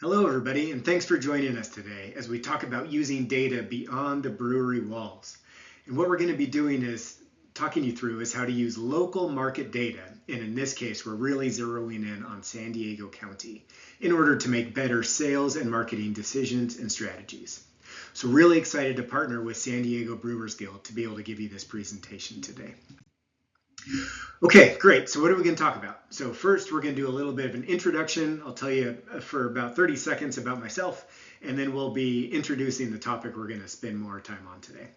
Hello, everybody, and thanks for joining us today as we talk about using data beyond the brewery walls. And what we're going to be doing is talking you through is how to use local market data. And in this case, we're really zeroing in on San Diego County in order to make better sales and marketing decisions and strategies. So really excited to partner with San Diego Brewers Guild to be able to give you this presentation today. Okay, great. So what are we going to talk about? So first, we're going to do a little bit of an introduction. I'll tell you for about 30 seconds about myself, and then we'll be introducing the topic we're going to spend more time on today.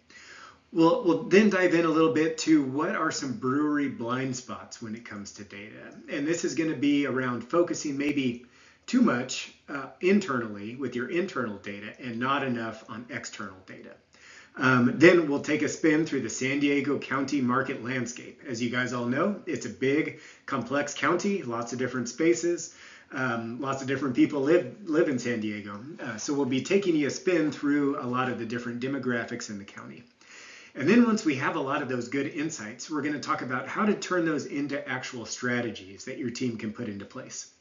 We'll then dive in a little bit to what are some brewery blind spots when it comes to data. And this is going to be around focusing maybe too much internally with your internal data and not enough on external data. Then we'll take a spin through the San Diego County market landscape. As you guys all know, it's a big, complex county, lots of different spaces, lots of different people live in San Diego. So we'll be taking you a spin through a lot of the different demographics in the county. And then once we have a lot of those good insights, we're going to talk about how to turn those into actual strategies that your team can put into place.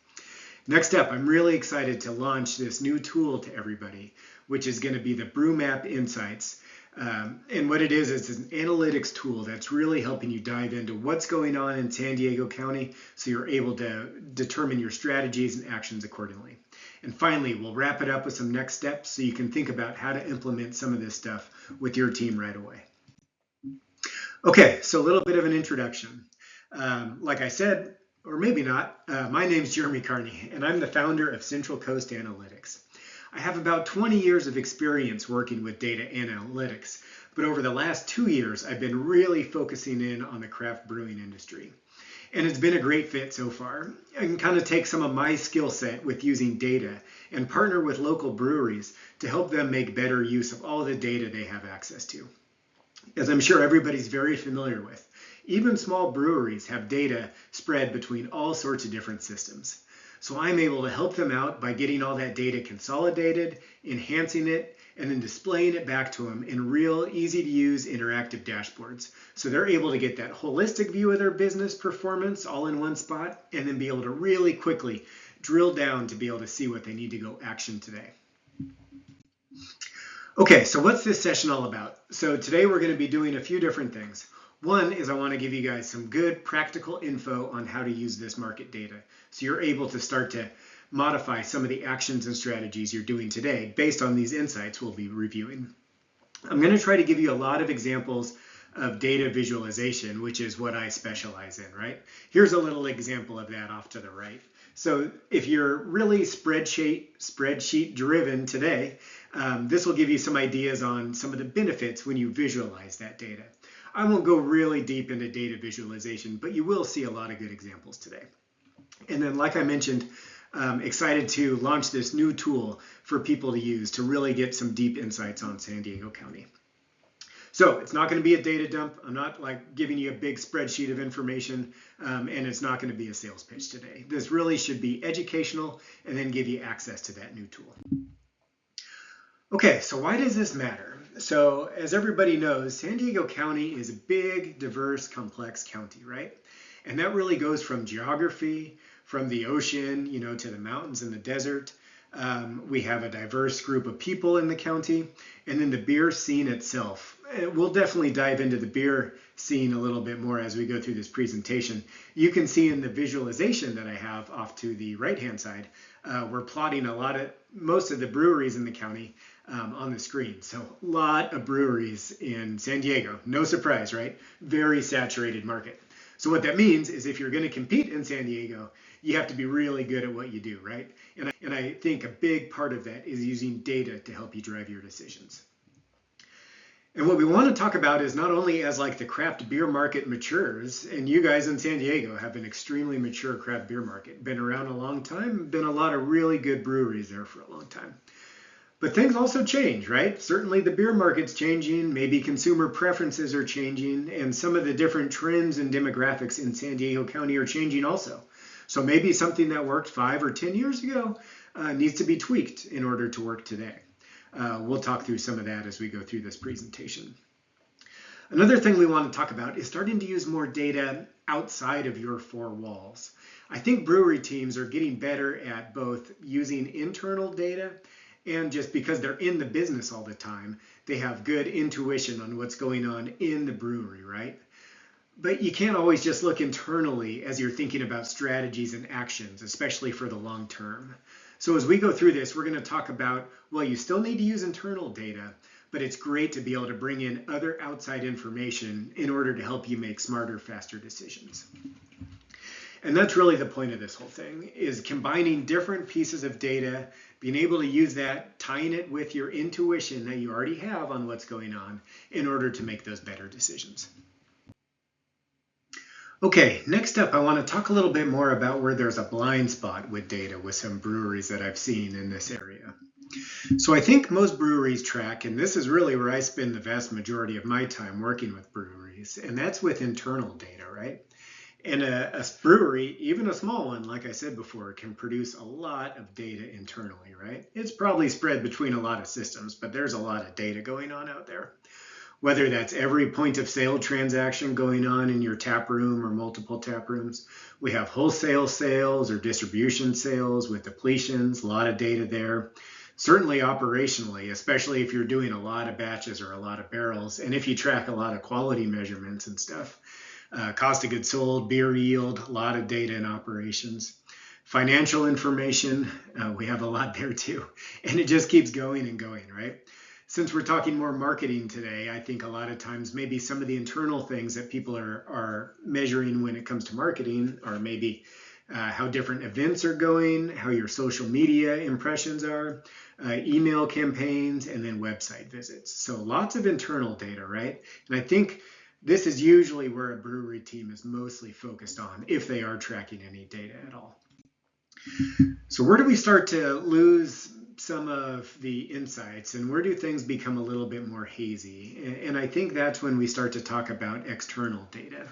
Next up, I'm really excited to launch this new tool to everybody, which is going to be the Brew Map Insights. And what it is an analytics tool that's really helping you dive into what's going on in San Diego County so you're able to determine your strategies and actions accordingly. And finally, we'll wrap it up with some next steps so you can think about how to implement some of this stuff with your team right away. Okay, so a little bit of an introduction. Like I said, or maybe not, my name's Jeremy Carney, and I'm the founder of Central Coast Analytics. I have about 20 years of experience working with data and analytics, but over the last 2 years, I've been really focusing in on the craft brewing industry. And it's been a great fit so far. I can kind of take some of my skill set with using data and partner with local breweries to help them make better use of all the data they have access to. As I'm sure everybody's very familiar with, even small breweries have data spread between all sorts of different systems. So I'm able to help them out by getting all that data consolidated, enhancing it, and then displaying it back to them in real easy to use interactive dashboards. So they're able to get that holistic view of their business performance all in one spot and then be able to really quickly drill down to be able to see what they need to go action today. Okay, so what's this session all about? So today we're going to be doing a few different things. One is I want to give you guys some good practical info on how to use this market data. So you're able to start to modify some of the actions and strategies you're doing today based on these insights we'll be reviewing. I'm going to try to give you a lot of examples of data visualization, which is what I specialize in, right? Here's a little example of that off to the right. So if you're really spreadsheet driven today, this will give you some ideas on some of the benefits when you visualize that data. I won't go really deep into data visualization, but you will see a lot of good examples today. And then, like I mentioned, excited to launch this new tool for people to use to really get some deep insights on San Diego County. So it's not going to be a data dump. I'm not like giving you a big spreadsheet of information, and it's not going to be a sales pitch today. This really should be educational and then give you access to that new tool. Okay, so why does this matter? So as everybody knows, San Diego County is a big, diverse, complex county, right? And that really goes from geography, from the ocean, to the mountains and the desert. We have a diverse group of people in the county, and then the beer scene itself. We'll definitely dive into the beer scene a little bit more as we go through this presentation. You can see in the visualization that I have off to the right-hand side, we're plotting most of the breweries in the county on the screen. So a lot of breweries in San Diego. No surprise, right? Very saturated market. So what that means is if you're going to compete in San Diego, you have to be really good at what you do, right? And I think a big part of that is using data to help you drive your decisions. And what we want to talk about is not only as like the craft beer market matures, and you guys in San Diego have an extremely mature craft beer market, been around a long time, been a lot of really good breweries there for a long time. But things also change, right? Certainly the beer market's changing, maybe consumer preferences are changing, and some of the different trends and demographics in San Diego County are changing also. So maybe something that worked 5 or 10 years ago needs to be tweaked in order to work today. We'll talk through some of that as we go through this presentation. Another thing we want to talk about is starting to use more data outside of your 4 walls. I think brewery teams are getting better at both using internal data and just because they're in the business all the time, they have good intuition on what's going on in the brewery, right? But you can't always just look internally as you're thinking about strategies and actions, especially for the long term. So as we go through this, we're going to talk about, well, you still need to use internal data, but it's great to be able to bring in other outside information in order to help you make smarter, faster decisions. And that's really the point of this whole thing, is combining different pieces of data, being able to use that, tying it with your intuition that you already have on what's going on in order to make those better decisions. Okay, next up, I want to talk a little bit more about where there's a blind spot with data with some breweries that I've seen in this area. So I think most breweries track, and this is really where I spend the vast majority of my time working with breweries, and that's with internal data, right? And a brewery, even a small one, like I said before, can produce a lot of data internally, right? It's probably spread between a lot of systems, but there's a lot of data going on out there. Whether that's every point of sale transaction going on in your tap room or multiple tap rooms. We have wholesale sales or distribution sales with depletions, a lot of data there. Certainly operationally, especially if you're doing a lot of batches or a lot of barrels, and if you track a lot of quality measurements and stuff. Cost of goods sold, beer yield, a lot of data in operations. Financial information, we have a lot there too. And it just keeps going and going, right? Since we're talking more marketing today, I think a lot of times maybe some of the internal things that people are measuring when it comes to marketing are maybe how different events are going, how your social media impressions are, email campaigns, and then website visits. So lots of internal data, right? And I think this is usually where a brewery team is mostly focused on, if they are tracking any data at all. So where do we start to lose some of the insights, and where do things become a little bit more hazy? And I think that's when we start to talk about external data.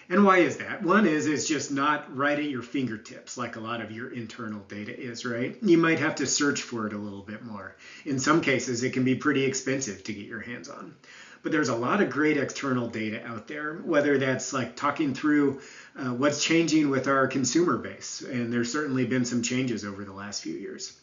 And why is that? One is it's just not right at your fingertips like a lot of your internal data is, right? You might have to search for it a little bit more. In some cases, it can be pretty expensive to get your hands on. But there's a lot of great external data out there, whether that's like talking through what's changing with our consumer base. And there's certainly been some changes over the last few years.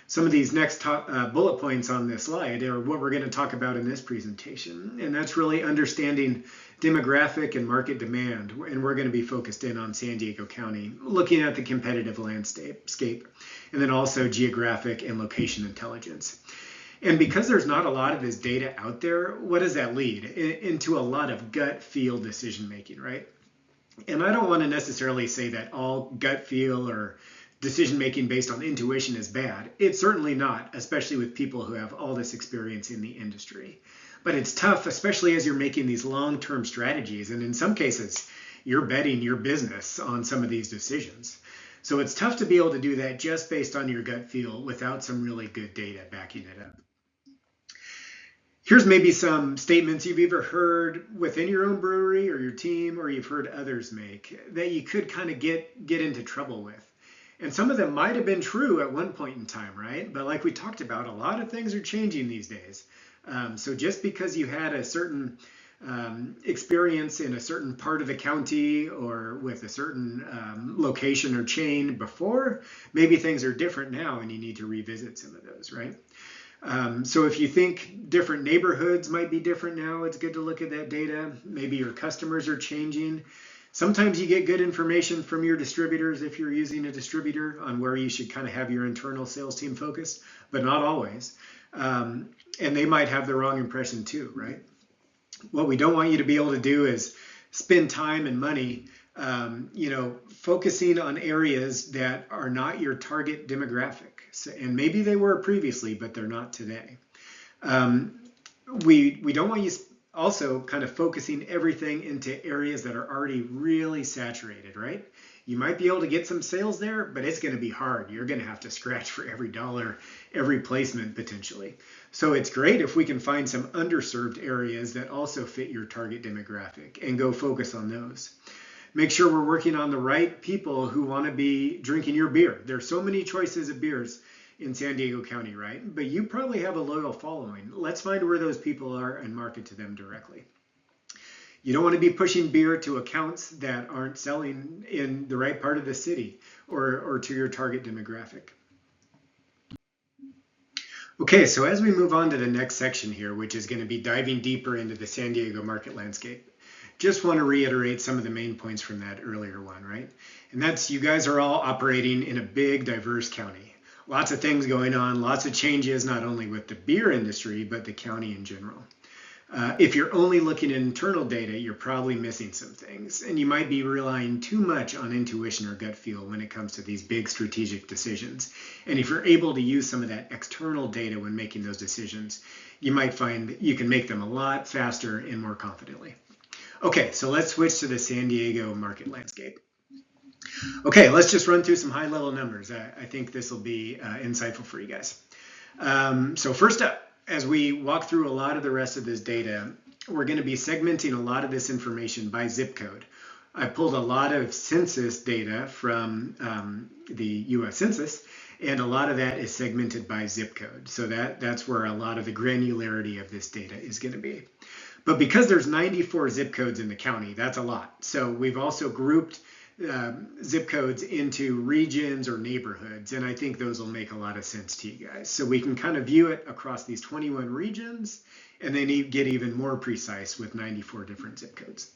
Some of these next bullet points on this slide are what we're going to talk about in this presentation. And that's really understanding demographic and market demand. And we're going to be focused in on San Diego County, looking at the competitive landscape, and then also geographic and location intelligence. And because there's not a lot of this data out there, what does that lead? Into a lot of gut feel decision making, right? And I don't want to necessarily say that all gut feel or decision making based on intuition is bad. It's certainly not, especially with people who have all this experience in the industry. But it's tough, especially as you're making these long-term strategies. And in some cases, you're betting your business on some of these decisions. So it's tough to be able to do that just based on your gut feel without some really good data backing it up. Here's maybe some statements you've either heard within your own brewery or your team, or you've heard others make that you could kind of get into trouble with. And some of them might have been true at one point in time, right? But like we talked about, a lot of things are changing these days. So just because you had a certain experience in a certain part of the county or with a certain location or chain before, maybe things are different now and you need to revisit some of those, right? So if you think different neighborhoods might be different now, it's good to look at that data. Maybe your customers are changing. Sometimes you get good information from your distributors if you're using a distributor on where you should kind of have your internal sales team focus, but not always. And they might have the wrong impression too, right? What we don't want you to be able to do is spend time and money, focusing on areas that are not your target demographic. So, and maybe they were previously, but they're not today. We don't want you also kind of focusing everything into areas that are already really saturated, right? You might be able to get some sales there, but it's going to be hard. You're going to have to scratch for every dollar, every placement potentially. So it's great if we can find some underserved areas that also fit your target demographic and go focus on those. Make sure we're working on the right people who want to be drinking your beer. There's so many choices of beers in San Diego County, right? But you probably have a loyal following. Let's find where those people are and market to them directly. You don't want to be pushing beer to accounts that aren't selling in the right part of the city or to your target demographic. Okay, so as we move on to the next section here, which is going to be diving deeper into the San Diego market landscape, just want to reiterate some of the main points from that earlier one, right? And that's you guys are all operating in a big, diverse county. Lots of things going on, lots of changes, not only with the beer industry, but the county in general. If you're only looking at internal data, you're probably missing some things, and you might be relying too much on intuition or gut feel when it comes to these big strategic decisions. And if you're able to use some of that external data when making those decisions, you might find that you can make them a lot faster and more confidently. Okay, so let's switch to the San Diego market landscape. Okay, let's just run through some high-level numbers. I think this will be insightful for you guys. So first up, as we walk through a lot of the rest of this data, we're going to be segmenting a lot of this information by zip code. I pulled a lot of census data from the US Census, and a lot of that is segmented by zip code. So that's where a lot of the granularity of this data is going to be. But because there's 94 zip codes in the county, that's a lot. So we've also grouped zip codes into regions or neighborhoods, and I think those will make a lot of sense to you guys. So we can kind of view it across these 21 regions, and then get even more precise with 94 different zip codes.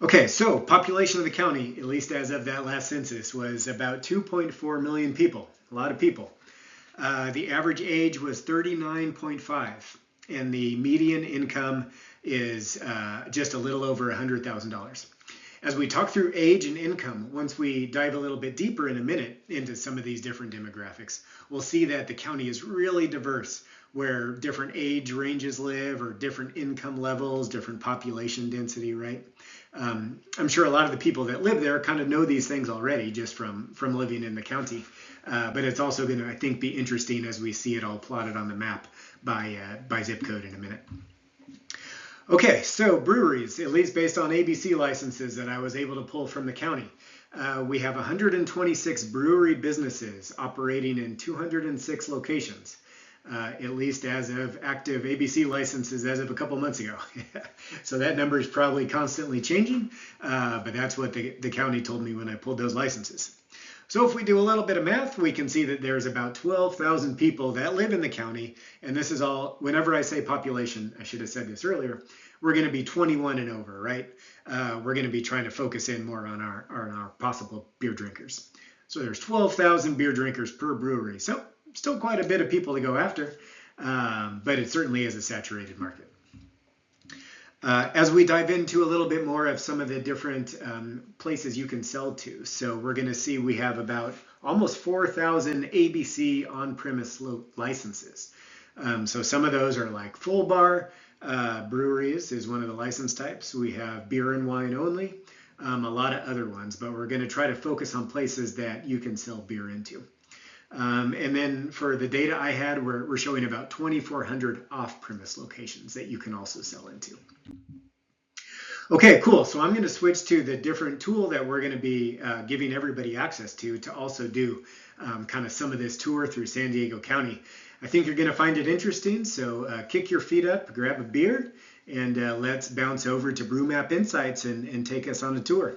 Okay, so population of the county, at least as of that last census, was about 2.4 million people, a lot of people. The average age was 39.5, and the median income is just a little over $100,000. As we talk through age and income, once we dive a little bit deeper in a minute into some of these different demographics, we'll see that the county is really diverse, where different age ranges live, or different income levels, different population density, right? I'm sure a lot of the people that live there kind of know these things already just from living in the county. But it's also going to, I think, be interesting as we see it all plotted on the map by zip code in a minute. Okay, so breweries, at least based on ABC licenses that I was able to pull from the county. We have 126 brewery businesses operating in 206 locations, at least as of active ABC licenses as of a couple months ago. So that number is probably constantly changing, but that's what the county told me when I pulled those licenses. So if we do a little bit of math, we can see that there's about 12,000 people that live in the county. And this is all, whenever I say population, I should have said this earlier, we're going to be 21 and over, right? We're going to be trying to focus in more on our possible beer drinkers. So there's 12,000 beer drinkers per brewery. So still quite a bit of people to go after, but it certainly is a saturated market. As we dive into a little bit more of some of the different places you can sell to, so we're going to see we have about almost 4,000 ABC on-premise licenses. So some of those are like full bar breweries is one of the license types. We have beer and wine only, a lot of other ones, but we're going to try to focus on places that you can sell beer into. And then for the data I had, we're showing about 2,400 off-premise locations that you can also sell into. Okay, cool. So I'm going to switch to the different tool that we're going to be giving everybody access to also do kind of some of this tour through San Diego County. I think you're going to find it interesting. So kick your feet up, grab a beer, and let's bounce over to Brew Map Insights and take us on a tour.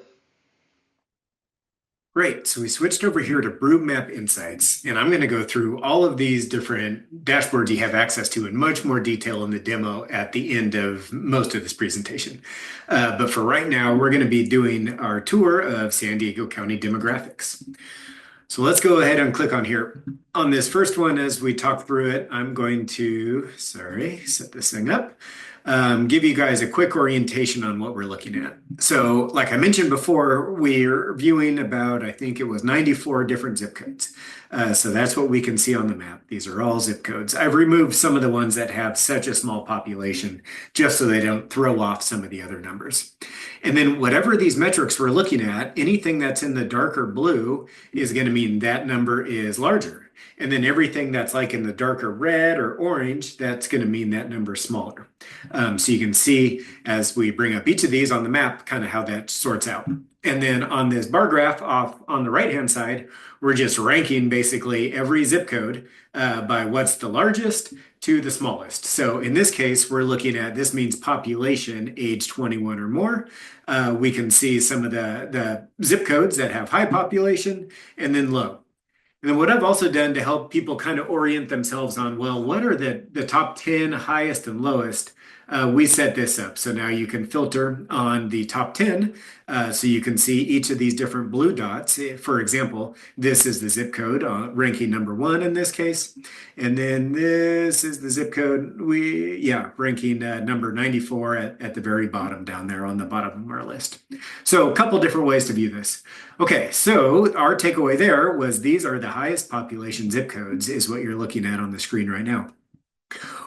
Great, so we switched over here to Brew Map Insights, and I'm going to go through all of these different dashboards you have access to in much more detail in the demo at the end of most of this presentation. But for right now, we're going to be doing our tour of San Diego County demographics. So let's go ahead and click on here. On this first one, as we talk through it, I'm going to, set this thing up. Give you guys a quick orientation on what we're looking at. So like I mentioned before, we're viewing about, I think it was 94 different zip codes. So that's what we can see on the map. These are all zip codes. I've removed some of the ones that have such a small population just so they don't throw off some of the other numbers. And then whatever these metrics we're looking at, anything that's in the darker blue is going to mean that number is larger. And then everything that's like in the darker red or orange, that's going to mean that number is smaller. So you can see as we bring up each of these on the map, kind of how that sorts out. And then on this bar graph off on the right-hand side, we're just ranking basically every zip code by what's the largest to the smallest. So in this case, we're looking at, this means population age 21 or more. We can see some of the zip codes that have high population and then low. And then what I've also done to help people kind of orient themselves on, well, what are the top 10 highest and lowest? We set this up. So now you can filter on the top 10. So you can see each of these different blue dots. For example, this is the zip code ranking number 1 in this case. And then this is the zip code, ranking number 94 at the very bottom down there on the bottom of our list. So a couple different ways to view this. Okay, so our takeaway there was these are the highest population zip codes is what you're looking at on the screen right now.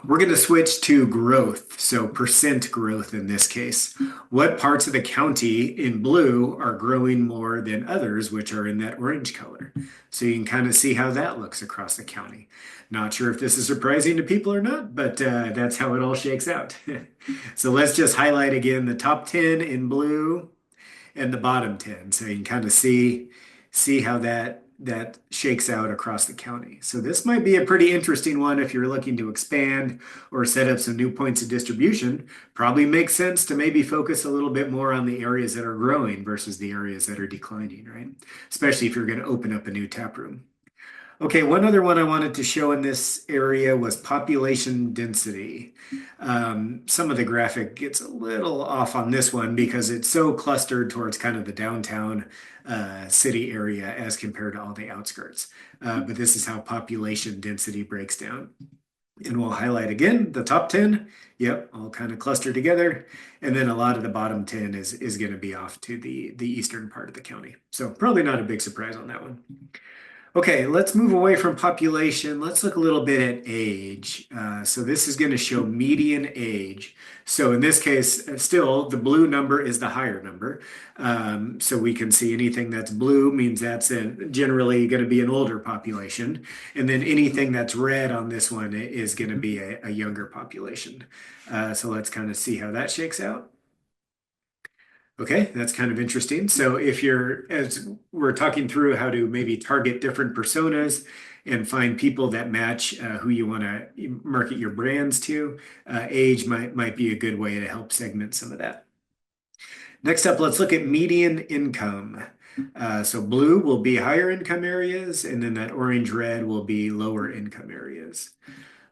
We're going to switch to growth, so percent growth in this case. What parts of the county in blue are growing more than others, which are in that orange color? So you can kind of see how that looks across the county. Not sure if this is surprising to people or not, but that's how it all shakes out. So let's just highlight again the top 10 in blue and the bottom 10. So you can kind of see how that shakes out across the county. So this might be a pretty interesting one if you're looking to expand or set up some new points of distribution. Probably makes sense to maybe focus a little bit more on the areas that are growing versus the areas that are declining, right? Especially if you're going to open up a new tap room. Okay, one other one I wanted to show in this area was population density. Some of the graphic gets a little off on this one because it's so clustered towards kind of the downtown city area as compared to all the outskirts. But this is how population density breaks down. And we'll highlight again the top 10. Yep, all kind of clustered together. And then a lot of the bottom 10 is going to be off to the eastern part of the county. So probably not a big surprise on that one. Okay, let's move away from population. Let's look a little bit at age. So this is going to show median age. So in this case, still the blue number is the higher number. So we can see anything that's blue means that's generally going to be an older population. And then anything that's red on this one is going to be a younger population. So let's kind of see how that shakes out. Okay, that's kind of interesting. So as we're talking through how to maybe target different personas and find people that match who you want to market your brands to, age might be a good way to help segment some of that. Next up, let's look at median income. So blue will be higher income areas, and then that orange red will be lower income areas.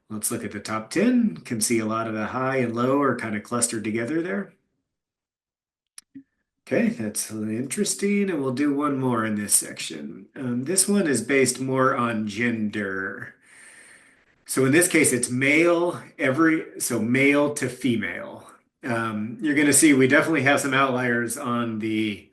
Let's look at the top 10. Can see a lot of the high and low are kind of clustered together there. Okay, that's interesting, and we'll do one more in this section. This one is based more on gender. So in this case, it's male male to female. You're going to see we definitely have some outliers on the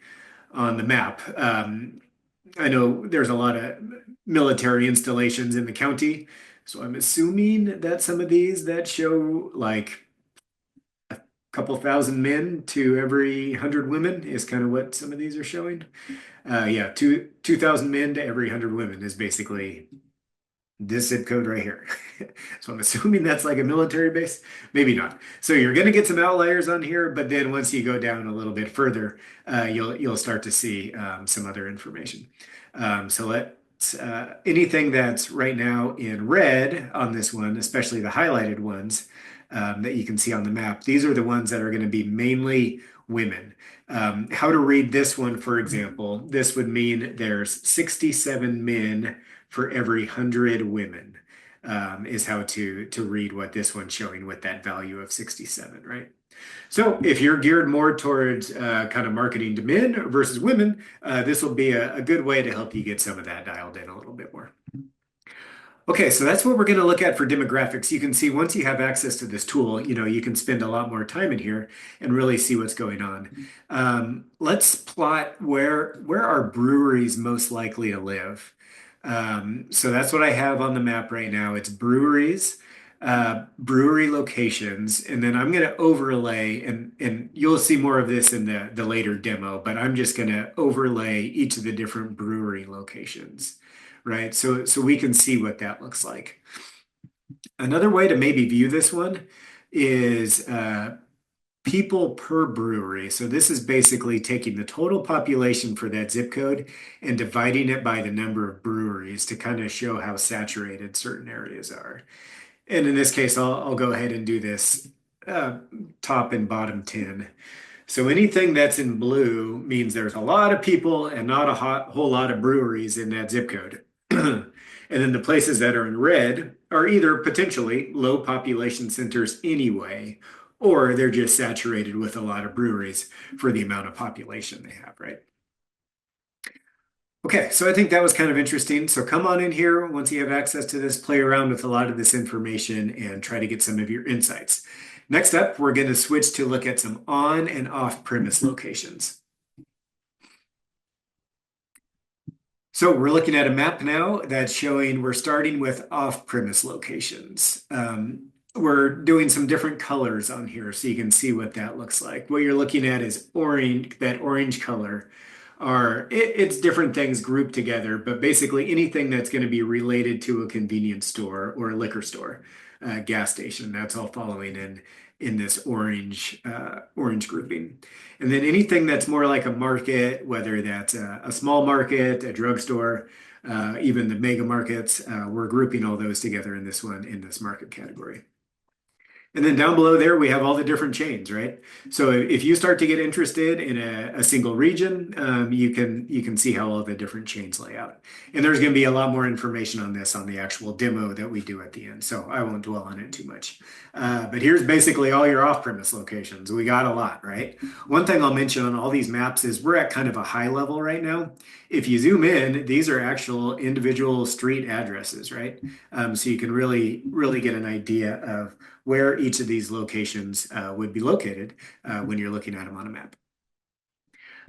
map. I know there's a lot of military installations in the county, so I'm assuming that some of these that show like couple thousand men to every 100 women is kind of what some of these are showing. 2,000 men to every 100 women is basically this zip code right here. So I'm assuming that's like a military base. Maybe not. So you're going to get some outliers on here, but then once you go down a little bit further, you'll start to see some other information. So let's anything that's right now in red on this one, especially the highlighted ones, that you can see on the map. These are the ones that are going to be mainly women. How to read this one, for example, this would mean there's 67 men for every 100 women, is how to read what this one's showing with that value of 67, right? So if you're geared more towards kind of marketing to men versus women, this will be a good way to help you get some of that dialed in a little bit more. Okay, so that's what we're going to look at for demographics. You can see once you have access to this tool, you can spend a lot more time in here and really see what's going on. Let's plot where are breweries most likely to live. So that's what I have on the map right now. It's breweries, brewery locations, and then I'm going to overlay, and you'll see more of this in the later demo, but I'm just going to overlay each of the different brewery locations. right? So we can see what that looks like. Another way to maybe view this one is people per brewery. So this is basically taking the total population for that zip code and dividing it by the number of breweries to kind of show how saturated certain areas are. And in this case, I'll go ahead and do this uh, top and bottom 10. So anything that's in blue means there's a lot of people and not a whole lot of breweries in that zip code. And then the places that are in red are either potentially low population centers anyway, or they're just saturated with a lot of breweries for the amount of population they have, right? Okay, so I think that was kind of interesting. So come on in here once you have access to this, play around with a lot of this information and try to get some of your insights. Next up, we're going to switch to look at some on and off premise locations. So we're looking at a map now that's showing we're starting with off-premise locations. We're doing some different colors on here so you can see what that looks like. What you're looking at is orange, that orange color it's different things grouped together, but basically anything that's going to be related to a convenience store or a liquor store, gas station, that's all following in this orange grouping. And then anything that's more like a market, whether that's a small market, a drugstore, even the mega markets, we're grouping all those together in this one, in this market category. And then down below there, we have all the different chains, right? So if you start to get interested in a single region, you can see how all the different chains lay out. And there's going to be a lot more information on this on the actual demo that we do at the end. So I won't dwell on it too much. But here's basically all your off-premise locations. We got a lot, right? One thing I'll mention on all these maps is we're at kind of a high level right now. If you zoom in, these are actual individual street addresses, right? So you can really get an idea of where each of these locations would be located when you're looking at them on a map.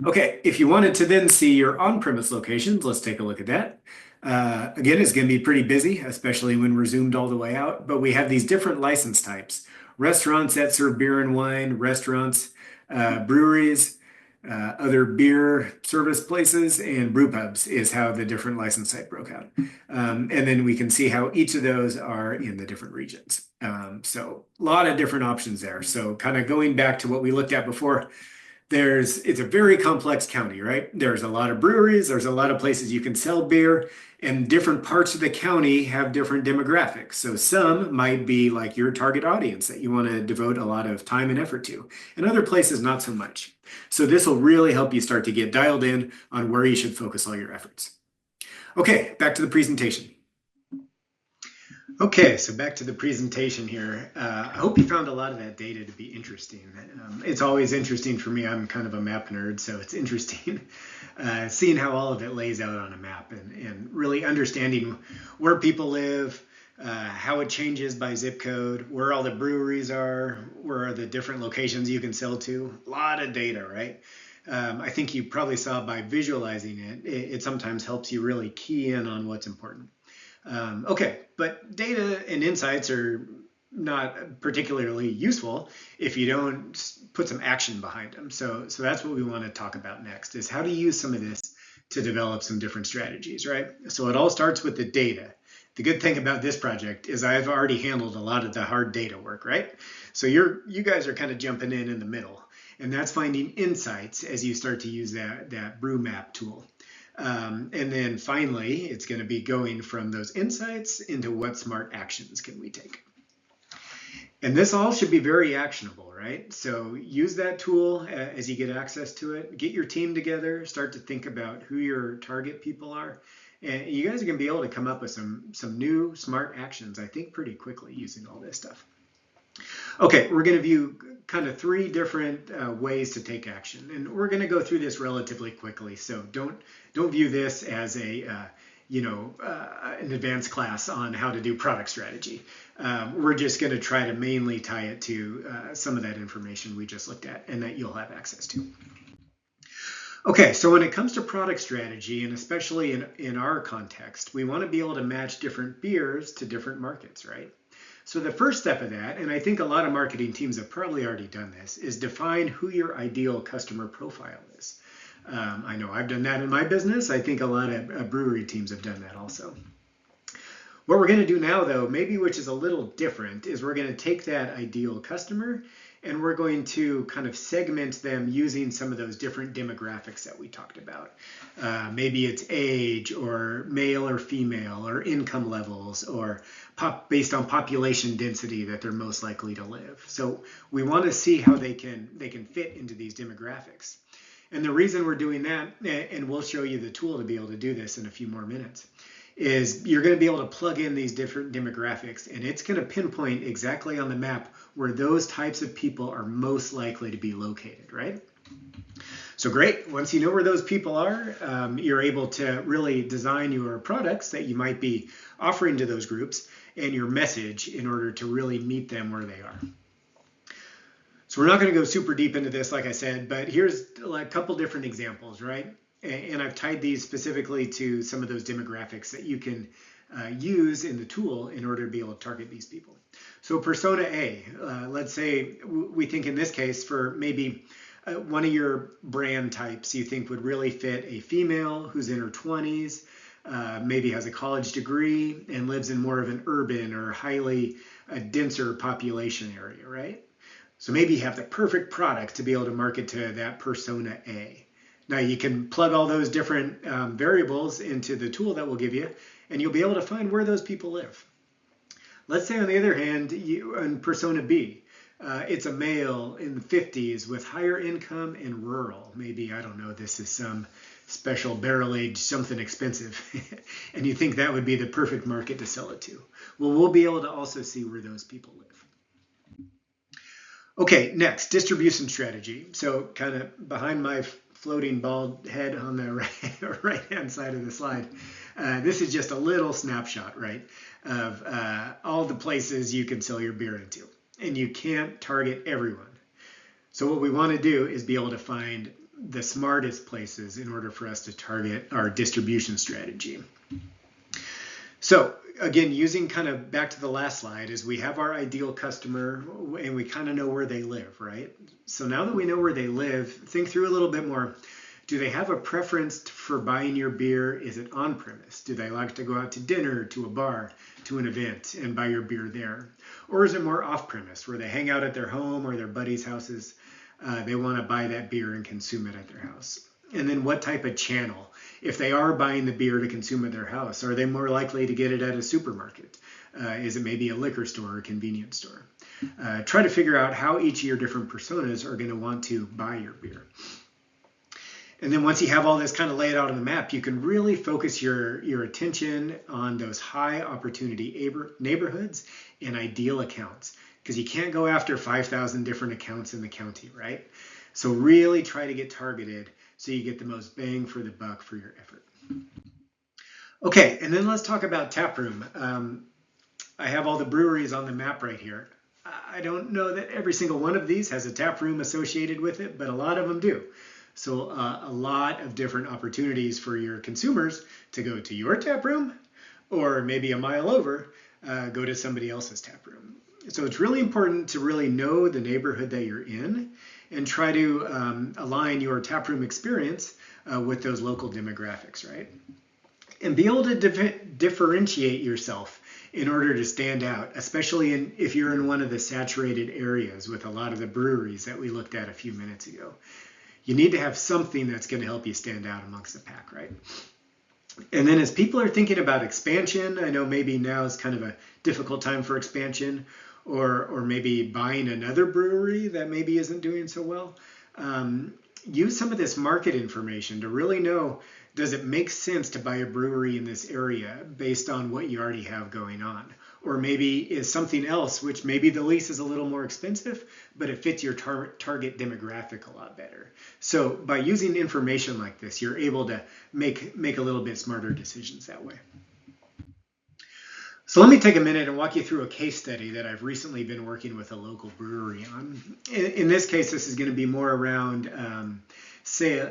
Okay, if you wanted to then see your on-premise locations, let's take a look at that. Again, it's going to be pretty busy, especially when we're zoomed all the way out, but we have these different license types. Restaurants that serve beer and wine, restaurants, breweries, other beer service places, and brew pubs is how the different license type broke out. And then we can see how each of those are in the different regions. So a lot of different options there. So kind of going back to what we looked at before, it's a very complex county, right? There's a lot of breweries, there's a lot of places you can sell beer, and different parts of the county have different demographics. So some might be like your target audience that you want to devote a lot of time and effort to, and other places not so much. So this will really help you start to get dialed in on where you should focus all your efforts. Okay, back to the presentation. Okay, so back to the presentation here. I hope you found a lot of that data to be interesting. It's always interesting for me. I'm kind of a map nerd, so it's interesting seeing how all of it lays out on a map and really understanding where people live, how it changes by zip code, where all the breweries are, where are the different locations you can sell to. A lot of data, right? I think you probably saw by visualizing it sometimes helps you really key in on what's important. Okay, but data and insights are not particularly useful if you don't put some action behind them. So that's what we want to talk about next, is how to use some of this to develop some different strategies, right? So it all starts with the data. The good thing about this project is I've already handled a lot of the hard data work, right? So you guys are kind of jumping in the middle, and that's finding insights as you start to use that brew map tool. And then finally, it's going to be going from those insights into what smart actions can we take. And this all should be very actionable, right? So use that tool as you get access to it. Get your team together, start to think about who your target people are. And you guys are going to be able to come up with some new smart actions, I think, pretty quickly using all this stuff. Okay, we're going to view kind of 3 different ways to take action, and we're going to go through this relatively quickly. So don't view this as an advanced class on how to do product strategy. We're just going to try to mainly tie it to some of that information we just looked at and that you'll have access to. Okay, so when it comes to product strategy, and especially in our context, we want to be able to match different beers to different markets, right? So the first step of that, and I think a lot of marketing teams have probably already done this, is define who your ideal customer profile is. I know I've done that in my business. I think a lot of brewery teams have done that also. What we're going to do now, though, maybe which is a little different, is we're going to take that ideal customer and we're going to kind of segment them using some of those different demographics that we talked about. Maybe it's age or male or female or income levels or based on population density that they're most likely to live. So we want to see how they can fit into these demographics. And the reason we're doing that, and we'll show you the tool to be able to do this in a few more minutes, is you're going to be able to plug in these different demographics, and it's going to pinpoint exactly on the map where those types of people are most likely to be located, right? So great, once you know where those people are, you're able to really design your products that you might be offering to those groups and your message in order to really meet them where they are. So we're not going to go super deep into this, like I said, but here's a couple different examples, right? And I've tied these specifically to some of those demographics that you can use in the tool in order to be able to target these people. So persona A, let's say we think in this case for maybe one of your brand types you think would really fit a female who's in her 20s, maybe has a college degree and lives in more of an urban or highly denser population area, right? So maybe you have the perfect product to be able to market to that persona A. Now you can plug all those different variables into the tool that we'll give you, and you'll be able to find where those people live. Let's say on the other hand, in persona B, it's a male in the 50s with higher income and rural. Maybe, I don't know, this is some special barrel-aged something expensive, and you think that would be the perfect market to sell it to. Well, we'll be able to also see where those people live. Okay, next, distribution strategy. So kind of behind my floating bald head on the right-hand side of the slide, this is just a little snapshot, right, of all the places you can sell your beer into. And you can't target everyone. So what we want to do is be able to find the smartest places in order for us to target our distribution strategy. So again, using kind of back to the last slide, is we have our ideal customer and we kind of know where they live, right? So now that we know where they live, think through a little bit more. Do they have a preference for buying your beer? Is it on premise? Do they like to go out to dinner, to a bar, to an event and buy your beer there? Or is it more off premise where they hang out at their home or their buddies' houses? They want to buy that beer and consume it at their house. And then what type of channel? If they are buying the beer to consume at their house, are they more likely to get it at a supermarket? Is it maybe a liquor store or a convenience store? Try to figure out how each of your different personas are going to want to buy your beer. And then once you have all this kind of laid out on the map, you can really focus your attention on those high opportunity neighborhoods and ideal accounts, because you can't go after 5,000 different accounts in the county, right? So really try to get targeted so you get the most bang for the buck for your effort. Okay, and then let's talk about taproom. I have all the breweries on the map right here. I don't know that every single one of these has a taproom associated with it, but a lot of them do. So a lot of different opportunities for your consumers to go to your taproom, or maybe a mile over, go to somebody else's taproom. So it's really important to really know the neighborhood that you're in and try to align your taproom experience with those local demographics, right? And be able to differentiate yourself in order to stand out, especially if you're in one of the saturated areas with a lot of the breweries that we looked at a few minutes ago. You need to have something that's going to help you stand out amongst the pack, right? And then as people are thinking about expansion, I know maybe now is kind of a difficult time for expansion, or maybe buying another brewery that maybe isn't doing so well. Use some of this market information to really know, does it make sense to buy a brewery in this area based on what you already have going on? Or maybe is something else, which maybe the lease is a little more expensive, but it fits your target demographic a lot better. So by using information like this, you're able to make a little bit smarter decisions that way. So let me take a minute and walk you through a case study that I've recently been working with a local brewery on. In this case, this is going to be more around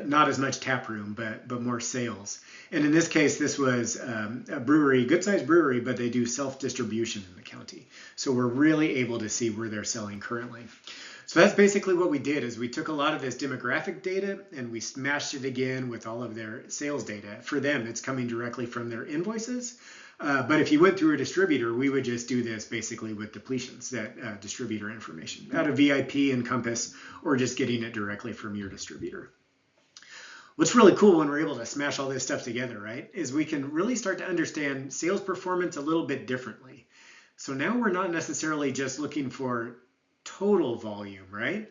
not as much taproom, but more sales. And in this case, this was a brewery, good-sized brewery, but they do self-distribution in the county. So we're really able to see where they're selling currently. So that's basically what we did is we took a lot of this demographic data and we smashed it again with all of their sales data. For them, it's coming directly from their invoices. But if you went through a distributor, we would just do this basically with depletions, that distributor information out of VIP and Compass, or just getting it directly from your distributor. What's really cool when we're able to smash all this stuff together, right, is we can really start to understand sales performance a little bit differently. So now we're not necessarily just looking for total volume, right?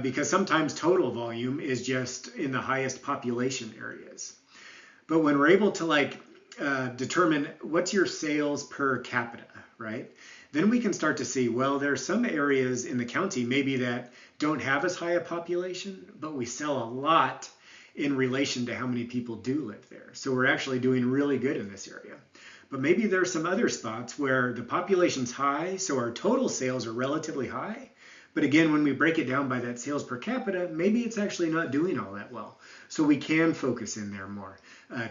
Because sometimes total volume is just in the highest population areas. But when we're able to determine what's your sales per capita, right? Then we can start to see, well, there are some areas in the county maybe that don't have as high a population, but we sell a lot in relation to how many people do live there. So we're actually doing really good in this area. But maybe there are some other spots where the population's high, so our total sales are relatively high. But again, when we break it down by that sales per capita, maybe it's actually not doing all that well. So we can focus in there more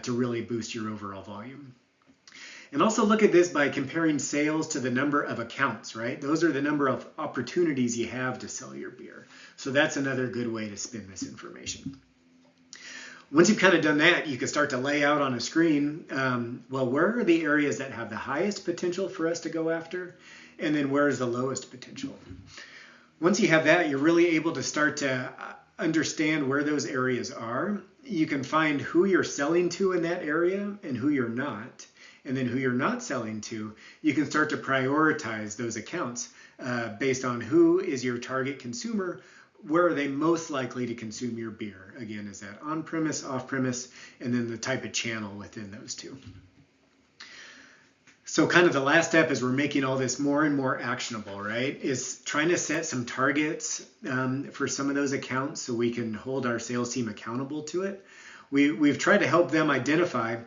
to really boost your overall volume. And also look at this by comparing sales to the number of accounts, right? Those are the number of opportunities you have to sell your beer. So that's another good way to spin this information. Once you've kind of done that, you can start to lay out on a screen, well, where are the areas that have the highest potential for us to go after? And then where is the lowest potential? Once you have that, you're really able to start to understand where those areas are. You can find who you're selling to in that area and who you're not. And then who you're not selling to, you can start to prioritize those accounts based on who is your target consumer. Where are they most likely to consume your beer? Again, is that on-premise, off-premise, and then the type of channel within those two. So kind of the last step as we're making all this more and more actionable, right, is trying to set some targets for some of those accounts so we can hold our sales team accountable to it. We've tried to help them identify,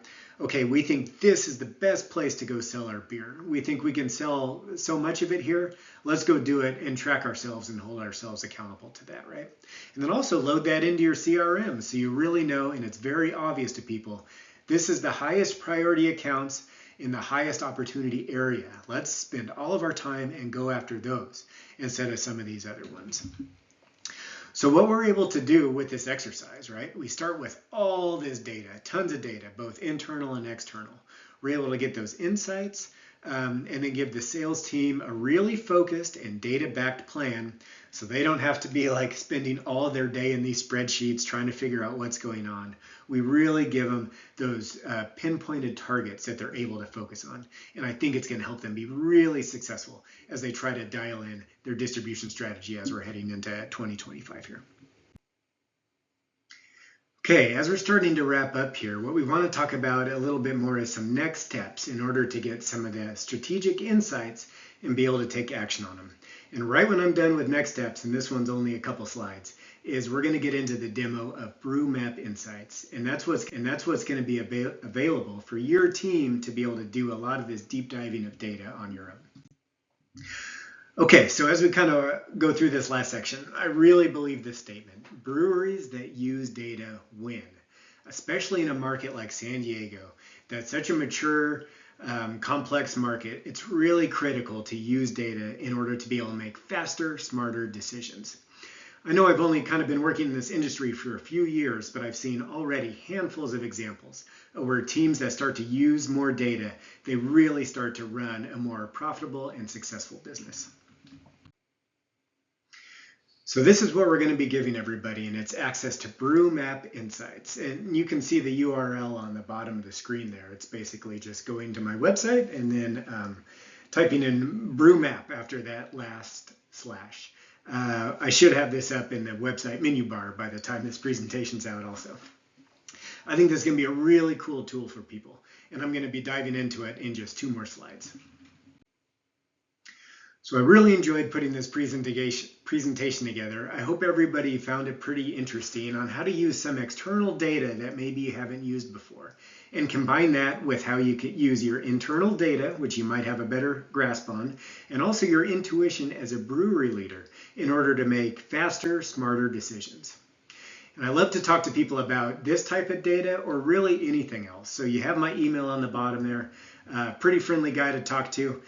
okay, we think this is the best place to go sell our beer. We think we can sell so much of it here. Let's go do it and track ourselves and hold ourselves accountable to that, right? And then also load that into your CRM so you really know, and it's very obvious to people, this is the highest priority accounts in the highest opportunity area. Let's spend all of our time and go after those instead of some of these other ones. So what we're able to do with this exercise, right? We start with all this data, tons of data, both internal and external. We're able to get those insights and then give the sales team a really focused and data-backed plan so they don't have to be like spending all their day in these spreadsheets trying to figure out what's going on. We really give them those pinpointed targets that they're able to focus on. And I think it's going to help them be really successful as they try to dial in their distribution strategy as we're heading into 2025 here. Okay, as we're starting to wrap up here, what we want to talk about a little bit more is some next steps in order to get some of the strategic insights and be able to take action on them. And right when I'm done with next steps, and this one's only a couple slides, is we're going to get into the demo of Brew Map Insights. And that's what's going to be available for your team to be able to do a lot of this deep diving of data on your own. Okay, so as we kind of go through this last section, I really believe this statement: breweries that use data win, especially in a market like San Diego, that's such a mature, complex market. It's really critical to use data in order to be able to make faster, smarter decisions. I know I've only kind of been working in this industry for a few years, but I've seen already handfuls of examples where teams that start to use more data, they really start to run a more profitable and successful business. So this is what we're going to be giving everybody, and it's access to Brew Map Insights. And you can see the URL on the bottom of the screen there. It's basically just going to my website and then typing in Brew Map after that last slash. I should have this up in the website menu bar by the time this presentation's out also. I think this is going to be a really cool tool for people, and I'm going to be diving into it in just 2 more slides. So I really enjoyed putting this presentation together. I hope everybody found it pretty interesting on how to use some external data that maybe you haven't used before, and combine that with how you could use your internal data, which you might have a better grasp on, and also your intuition as a brewery leader in order to make faster, smarter decisions. And I love to talk to people about this type of data or really anything else. So you have my email on the bottom there. Pretty friendly guy to talk to.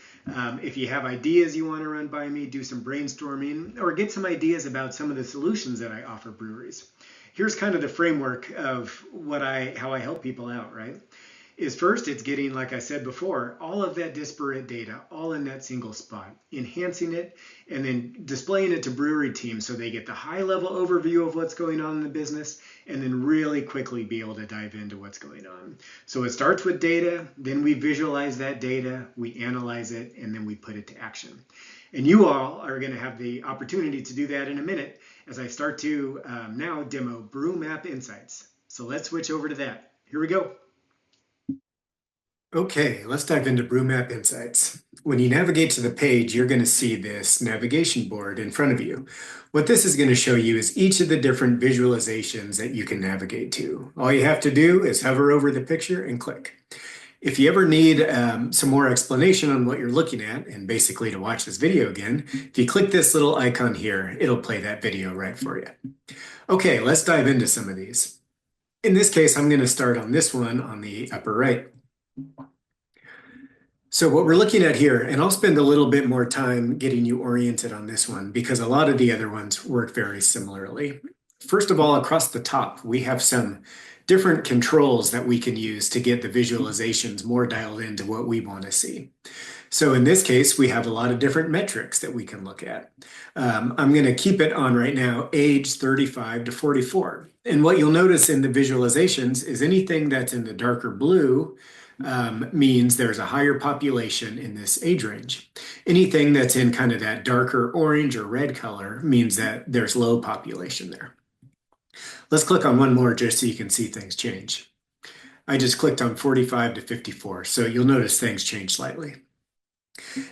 If you have ideas you want to run by me, do some brainstorming, or get some ideas about some of the solutions that I offer breweries. Here's kind of the framework of how I help people out, right? Is first, it's getting, like I said before, all of that disparate data all in that single spot, enhancing it, and then displaying it to brewery teams so they get the high level overview of what's going on in the business, and then really quickly be able to dive into what's going on. So it starts with data, then we visualize that data, we analyze it, and then we put it to action. And you all are going to have the opportunity to do that in a minute as I start to now demo Brew Map Insights. So let's switch over to that. Here we go. Okay, let's dive into Brew Map Insights. When you navigate to the page, you're going to see this navigation board in front of you. What this is going to show you is each of the different visualizations that you can navigate to. All you have to do is hover over the picture and click. If you ever need some more explanation on what you're looking at, and basically to watch this video again, if you click this little icon here, it'll play that video right for you. Okay, let's dive into some of these. In this case, I'm going to start on this one on the upper right. So what we're looking at here, and I'll spend a little bit more time getting you oriented on this one because a lot of the other ones work very similarly. First of all, across the top, we have some different controls that we can use to get the visualizations more dialed into what we want to see. So in this case, we have a lot of different metrics that we can look at. I'm going to keep it on right now, age 35 to 44. And what you'll notice in the visualizations is anything that's in the darker blue means there's a higher population in this age range. Anything that's in kind of that darker orange or red color means that there's low population there. Let's click on one more just so you can see things change. I just clicked on 45 to 54, so you'll notice things change slightly.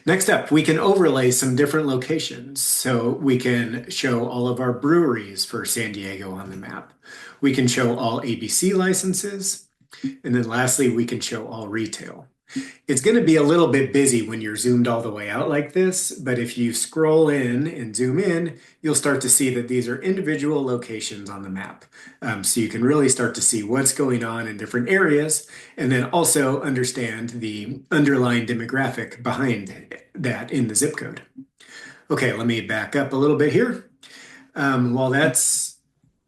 Next up, we can overlay some different locations. So we can show all of our breweries for San Diego on the map. We can show all ABC licenses. And then lastly, we can show all retail. It's going to be a little bit busy when you're zoomed all the way out like this, but if you scroll in and zoom in, you'll start to see that these are individual locations on the map. So you can really start to see what's going on in different areas, and then also understand the underlying demographic behind that in the zip code. Okay, let me back up a little bit here. While that's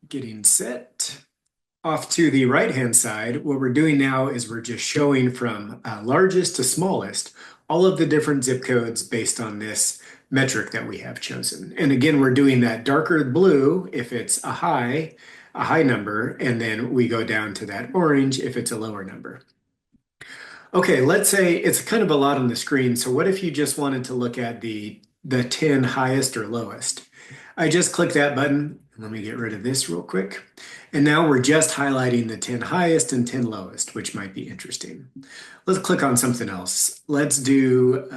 getting set, off to the right-hand side, what we're doing now is we're just showing from largest to smallest all of the different zip codes based on this metric that we have chosen. And again, we're doing that darker blue if it's a high number, and then we go down to that orange if it's a lower number. Okay, let's say it's kind of a lot on the screen. So what if you just wanted to look at the 10 highest or lowest? I just click that button. Let me get rid of this real quick. And now we're just highlighting the 10 highest and 10 lowest, which might be interesting. Let's click on something else. Let's do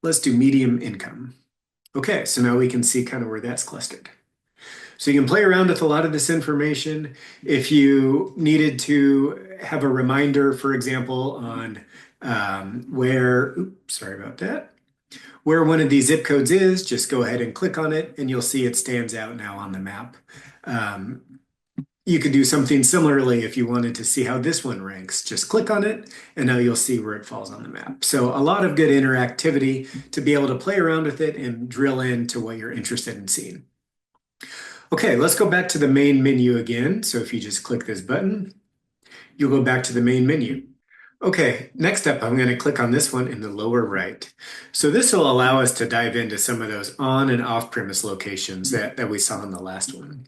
medium income. Okay, so now we can see kind of where that's clustered. So you can play around with a lot of this information. If you needed to have a reminder, for example, on where one of these zip codes is, just go ahead and click on it and you'll see it stands out now on the map. You could do something similarly if you wanted to see how this one ranks. Just click on it and now you'll see where it falls on the map. So a lot of good interactivity to be able to play around with it and drill into what you're interested in seeing. Okay, let's go back to the main menu again. So if you just click this button, you'll go back to the main menu. Okay, next up, I'm going to click on this one in the lower right. So this will allow us to dive into some of those on and off premise locations that we saw in the last one.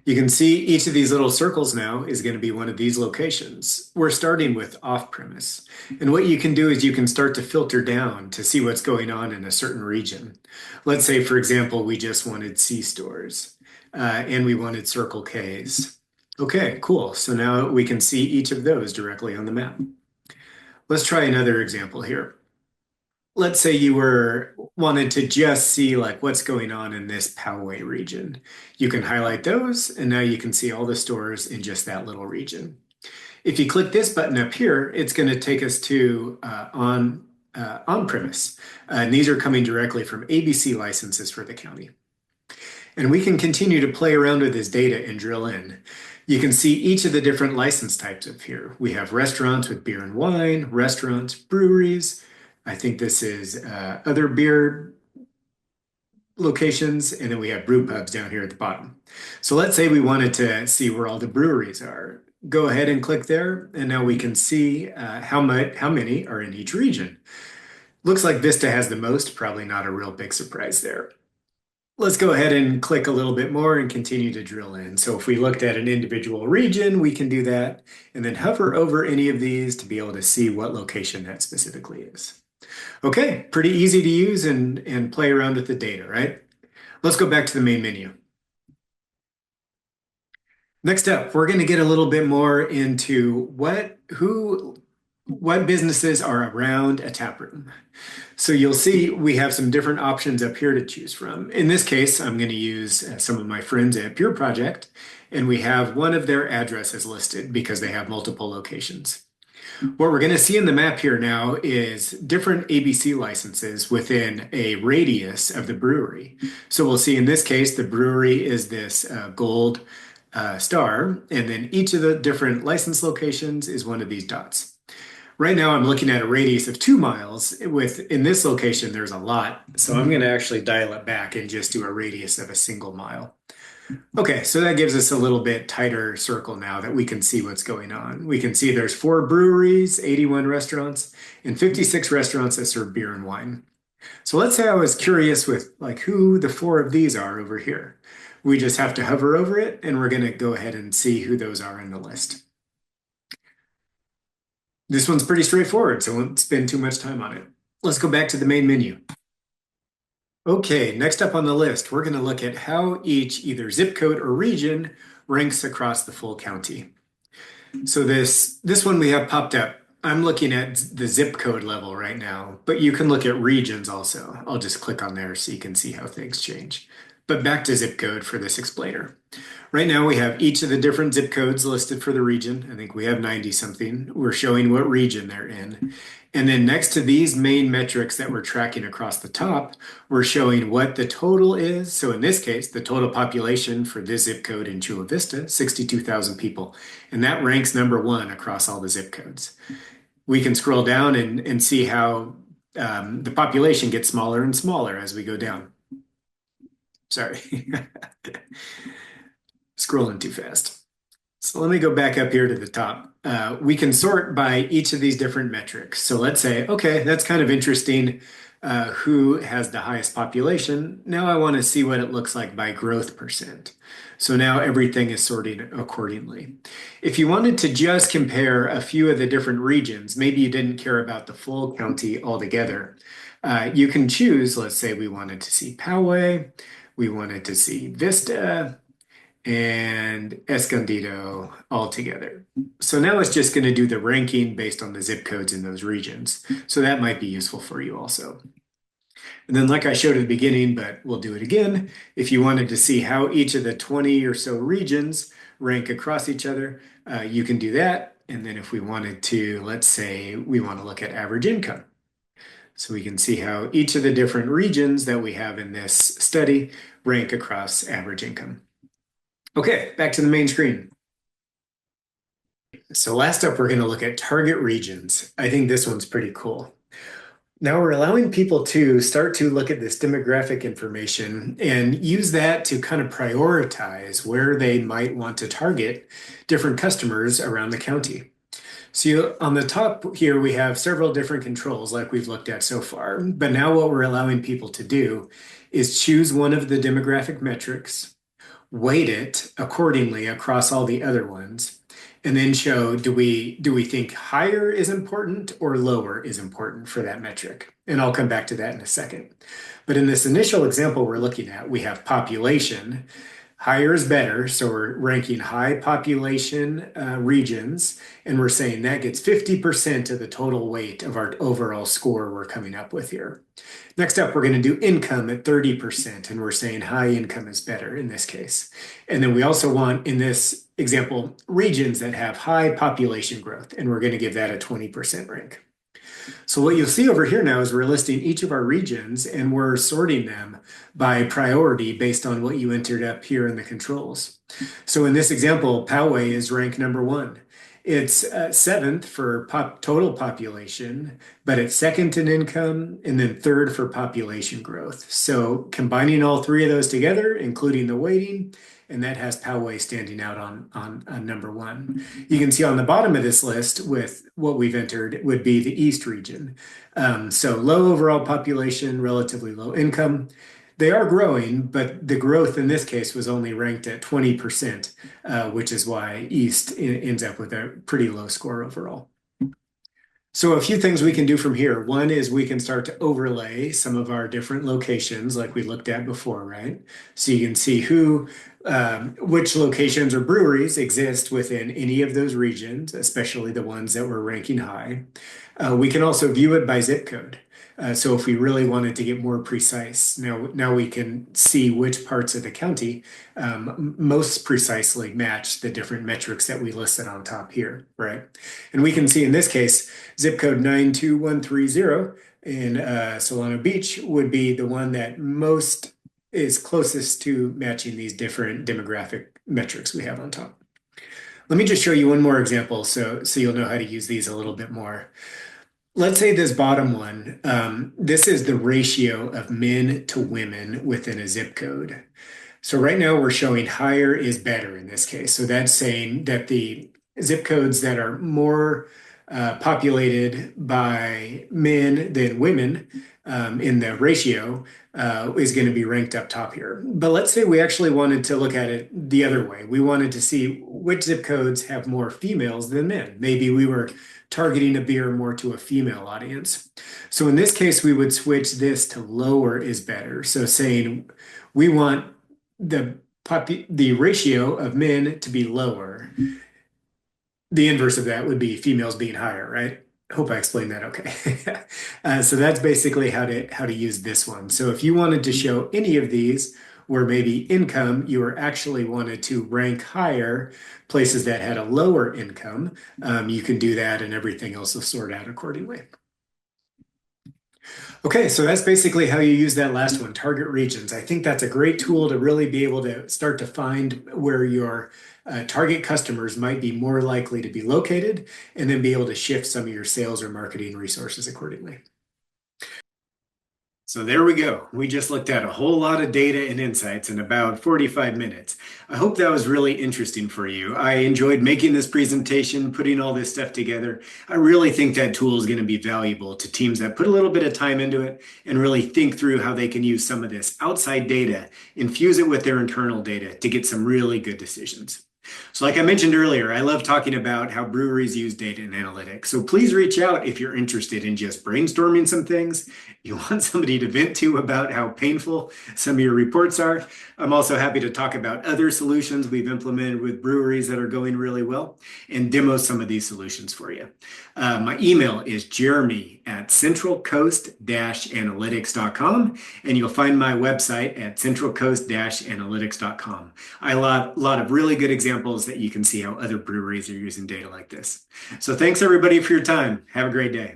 You can see each of these little circles now is going to be one of these locations. We're starting with off premise. And what you can do is you can start to filter down to see what's going on in a certain region. Let's say, for example, we just wanted C-stores and we wanted Circle K's. Okay, cool. So now we can see each of those directly on the map. Let's try another example here. Let's say you wanted to just see like what's going on in this Poway region. You can highlight those and now you can see all the stores in just that little region. If you click this button up here, it's going to take us to on-premise. And these are coming directly from ABC licenses for the county. And we can continue to play around with this data and drill in. You can see each of the different license types up here. We have restaurants with beer and wine, restaurants, breweries. I think this is other beer locations, and then we have brew pubs down here at the bottom. So let's say we wanted to see where all the breweries are. Go ahead and click there, and now we can see how many are in each region. Looks like Vista has the most, probably not a real big surprise there. Let's go ahead and click a little bit more and continue to drill in. So if we looked at an individual region, we can do that and then hover over any of these to be able to see what location that specifically is. Okay, pretty easy to use and play around with the data, right? Let's go back to the main menu. Next up, we're going to get a little bit more into what businesses are around a tap room. So you'll see we have some different options up here to choose from. In this case, I'm going to use some of my friends at Pure Project, and we have one of their addresses listed because they have multiple locations. What we're going to see in the map here now is different ABC licenses within a radius of the brewery. So we'll see in this case, the brewery is this gold star, and then each of the different license locations is one of these dots. Right now I'm looking at a radius of 2 miles. In this location, there's a lot. So I'm going to actually dial it back and just do a radius of a single mile. Okay, so that gives us a little bit tighter circle now that we can see what's going on. We can see there's 4 breweries, 81 restaurants, and 56 restaurants that serve beer and wine. So let's say I was curious with like who the 4 of these are over here. We just have to hover over it, and we're going to go ahead and see who those are in the list. This one's pretty straightforward, so I won't spend too much time on it. Let's go back to the main menu. Okay, next up on the list, we're going to look at how each either zip code or region ranks across the full county. So this one we have popped up. I'm looking at the zip code level right now, but you can look at regions also. I'll just click on there so you can see how things change. But back to zip code for this explainer. Right now we have each of the different zip codes listed for the region. I think we have 90 something. We're showing what region they're in. And then next to these main metrics that we're tracking across the top, we're showing what the total is. So in this case, the total population for this zip code in Chula Vista, 62,000 people. And that ranks number 1 across all the zip codes. We can scroll down and see how the population gets smaller and smaller as we go down. Sorry. Scrolling too fast. So let me go back up here to the top. We can sort by each of these different metrics. So let's say, okay, that's kind of interesting. Who has the highest population? Now I want to see what it looks like by growth percent. So now everything is sorting accordingly. If you wanted to just compare a few of the different regions, maybe you didn't care about the full county altogether, you can choose, let's say we wanted to see Poway, we wanted to see Vista, and Escondido all together. So now it's just going to do the ranking based on the zip codes in those regions. So that might be useful for you also. And then like I showed at the beginning, but we'll do it again, if you wanted to see how each of the 20 or so regions rank across each other, you can do that. And then if we wanted to, let's say we want to look at average income. So we can see how each of the different regions that we have in this study rank across average income. Okay, back to the main screen. So last up, we're going to look at target regions. I think this one's pretty cool. Now we're allowing people to start to look at this demographic information and use that to kind of prioritize where they might want to target different customers around the county. So on the top here, we have several different controls like we've looked at so far. But now what we're allowing people to do is choose one of the demographic metrics, weight it accordingly across all the other ones, and then show, do we think higher is important or lower is important for that metric? And I'll come back to that in a second. But in this initial example we're looking at, we have population. Higher is better, so we're ranking high population regions, and we're saying that gets 50% of the total weight of our overall score we're coming up with here. Next up, we're going to do income at 30%, and we're saying high income is better in this case. And then we also want, in this example, regions that have high population growth, and we're going to give that a 20% rank. So what you'll see over here now is we're listing each of our regions and we're sorting them by priority based on what you entered up here in the controls. So in this example, Poway is ranked number one. It's seventh for total population, but it's second in income and then third for population growth. So combining all three of those together, including the weighting, and that has Poway standing out on number one. You can see on the bottom of this list with what we've entered would be the East region. So low overall population, relatively low income. They are growing, but the growth in this case was only ranked at 20%, which is why East ends up with a pretty low score overall. So a few things we can do from here. One is we can start to overlay some of our different locations like we looked at before, right? So you can see which locations or breweries exist within any of those regions, especially the ones that were ranking high. We can also view it by zip code. So if we really wanted to get more precise, now we can see which parts of the county most precisely match the different metrics that we listed on top here, right? And we can see in this case, zip code 92130 in Solano Beach would be the one that most is closest to matching these different demographic metrics we have on top. Let me just show you one more example so you'll know how to use these a little bit more. Let's say this bottom one, this is the ratio of men to women within a zip code. So right now we're showing higher is better in this case. So that's saying that the zip codes that are more populated by men than women in the ratio is going to be ranked up top here. But let's say we actually wanted to look at it the other way. We wanted to see which zip codes have more females than men. Maybe we were targeting a beer more to a female audience. So in this case, we would switch this to lower is better. So saying we want the ratio of men to be lower. The inverse of that would be females being higher, right? Hope I explained that okay. So that's basically how to use this one. So if you wanted to show any of these where maybe income, you were actually wanted to rank higher places that had a lower income, you can do that and everything else will sort out accordingly. Okay, so that's basically how you use that last one, target regions. I think that's a great tool to really be able to start to find where your target customers might be more likely to be located and then be able to shift some of your sales or marketing resources accordingly. So there we go. We just looked at a whole lot of data and insights in about 45 minutes. I hope that was really interesting for you. I enjoyed making this presentation, putting all this stuff together. I really think that tool is going to be valuable to teams that put a little bit of time into it and really think through how they can use some of this outside data, infuse it with their internal data to get some really good decisions. So like I mentioned earlier, I love talking about how breweries use data and analytics. So please reach out if you're interested in just brainstorming some things. You want somebody to vent to about how painful some of your reports are. I'm also happy to talk about other solutions we've implemented with breweries that are going really well and demo some of these solutions for you. My email is jeremy@centralcoast-analytics.com, and you'll find my website at centralcoast-analytics.com. I have a lot of really good examples that you can see how other breweries are using data like this. So thanks everybody for your time. Have a great day.